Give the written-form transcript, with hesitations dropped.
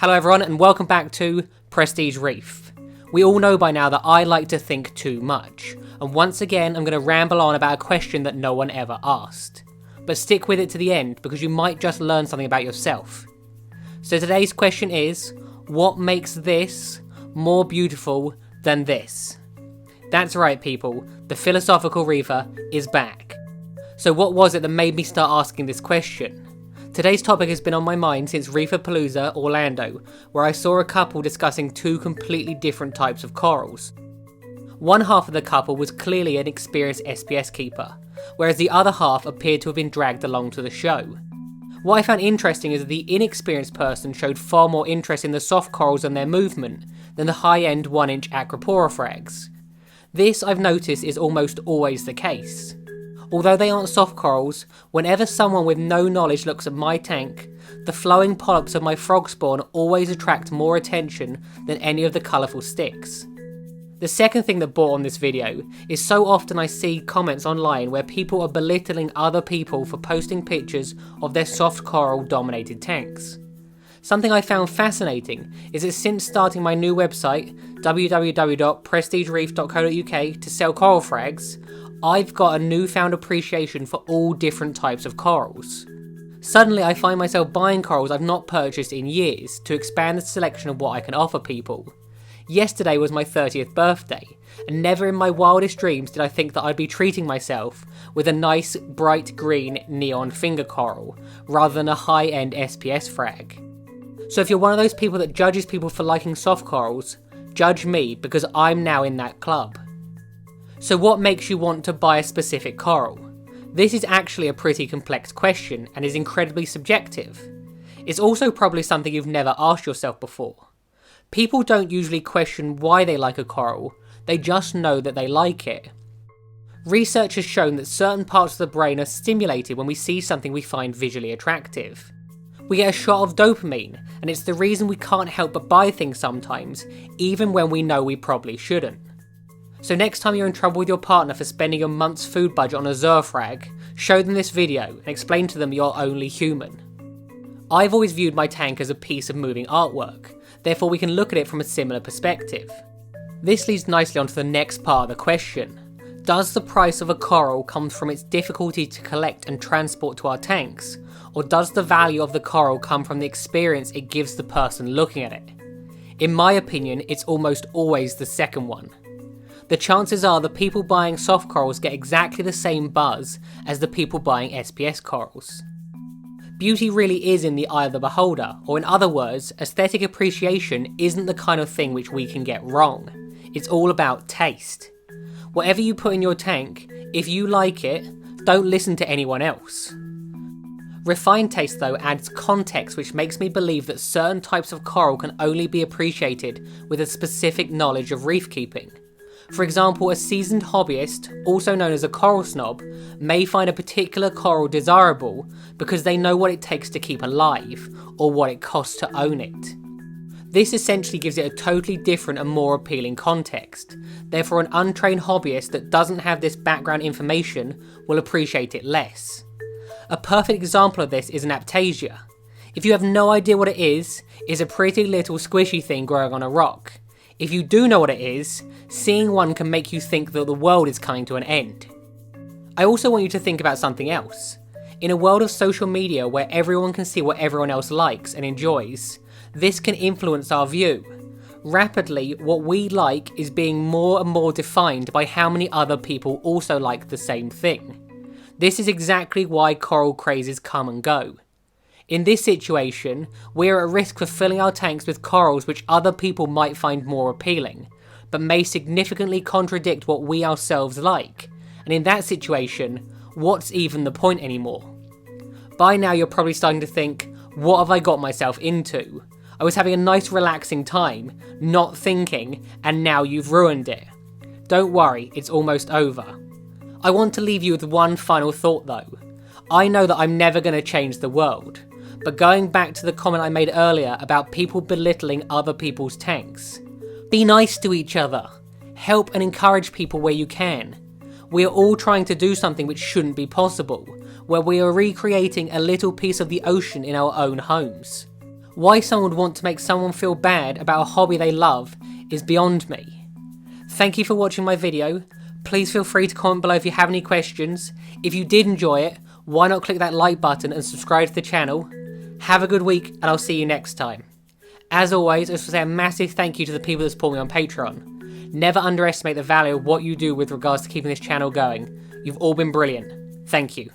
Hello everyone and welcome back to Prestige Reef. We all know by now that I like to think too much, and once again I'm going to ramble on about a question that no one ever asked. But stick with it to the end because you might just learn something about yourself. So today's question is, what makes this more beautiful than this? That's right people, the philosophical reefer is back. So what was it that made me start asking this question? Today's topic has been on my mind since Reeferpalooza, Orlando, where I saw a couple discussing two completely different types of corals. One half of the couple was clearly an experienced SPS keeper, whereas the other half appeared to have been dragged along to the show. What I found interesting is that the inexperienced person showed far more interest in the soft corals and their movement than the high-end 1-inch acroporifrags. This, I've noticed, is almost always the case. Although they aren't soft corals, whenever someone with no knowledge looks at my tank, the flowing polyps of my frog spawn always attract more attention than any of the colourful sticks. The second thing that brought on this video is so often I see comments online where people are belittling other people for posting pictures of their soft coral dominated tanks. Something I found fascinating is that since starting my new website, www.prestigereef.co.uk to sell coral frags, I've got a newfound appreciation for all different types of corals. Suddenly I find myself buying corals I've not purchased in years to expand the selection of what I can offer people. Yesterday was my 30th birthday, and never in my wildest dreams did I think that I'd be treating myself with a nice bright green neon finger coral, rather than a high-end SPS frag. So if you're one of those people that judges people for liking soft corals, judge me because I'm now in that club. So what makes you want to buy a specific coral? This is actually a pretty complex question and is incredibly subjective. It's also probably something you've never asked yourself before. People don't usually question why they like a coral, they just know that they like it. Research has shown that certain parts of the brain are stimulated when we see something we find visually attractive. We get a shot of dopamine, and it's the reason we can't help but buy things sometimes, even when we know we probably shouldn't. So next time you're in trouble with your partner for spending your month's food budget on a Zerfrag, show them this video and explain to them you're only human. I've always viewed my tank as a piece of moving artwork, therefore we can look at it from a similar perspective. This leads nicely onto the next part of the question. Does the price of a coral come from its difficulty to collect and transport to our tanks, or does the value of the coral come from the experience it gives the person looking at it? In my opinion, it's almost always the second one. The chances are the people buying soft corals get exactly the same buzz as the people buying SPS corals. Beauty really is in the eye of the beholder, or in other words, aesthetic appreciation isn't the kind of thing which we can get wrong. It's all about taste. Whatever you put in your tank, if you like it, don't listen to anyone else. Refined taste though adds context which makes me believe that certain types of coral can only be appreciated with a specific knowledge of reef keeping. For example, a seasoned hobbyist, also known as a coral snob, may find a particular coral desirable because they know what it takes to keep alive, or what it costs to own it. This essentially gives it a totally different and more appealing context, therefore an untrained hobbyist that doesn't have this background information will appreciate it less. A perfect example of this is an aptasia. If you have no idea what it is, it's a pretty little squishy thing growing on a rock. If you do know what it is, seeing one can make you think that the world is coming to an end. I also want you to think about something else. In a world of social media where everyone can see what everyone else likes and enjoys, this can influence our view. Rapidly, what we like is being more and more defined by how many other people also like the same thing. This is exactly why coral crazes come and go. In this situation, we are at risk for filling our tanks with corals which other people might find more appealing, but may significantly contradict what we ourselves like, and in that situation, what's even the point anymore? By now you're probably starting to think, what have I got myself into? I was having a nice relaxing time, not thinking, and now you've ruined it. Don't worry, it's almost over. I want to leave you with one final thought though. I know that I'm never going to change the world. But going back to the comment I made earlier about people belittling other people's tanks, be nice to each other. Help and encourage people where you can. We are all trying to do something which shouldn't be possible, where we are recreating a little piece of the ocean in our own homes. Why someone would want to make someone feel bad about a hobby they love is beyond me. Thank you for watching my video. Please feel free to comment below if you have any questions. If you did enjoy it, why not click that like button and subscribe to the channel. Have a good week, and I'll see you next time. As always, I just want to say a massive thank you to the people that support me on Patreon. Never underestimate the value of what you do with regards to keeping this channel going. You've all been brilliant. Thank you.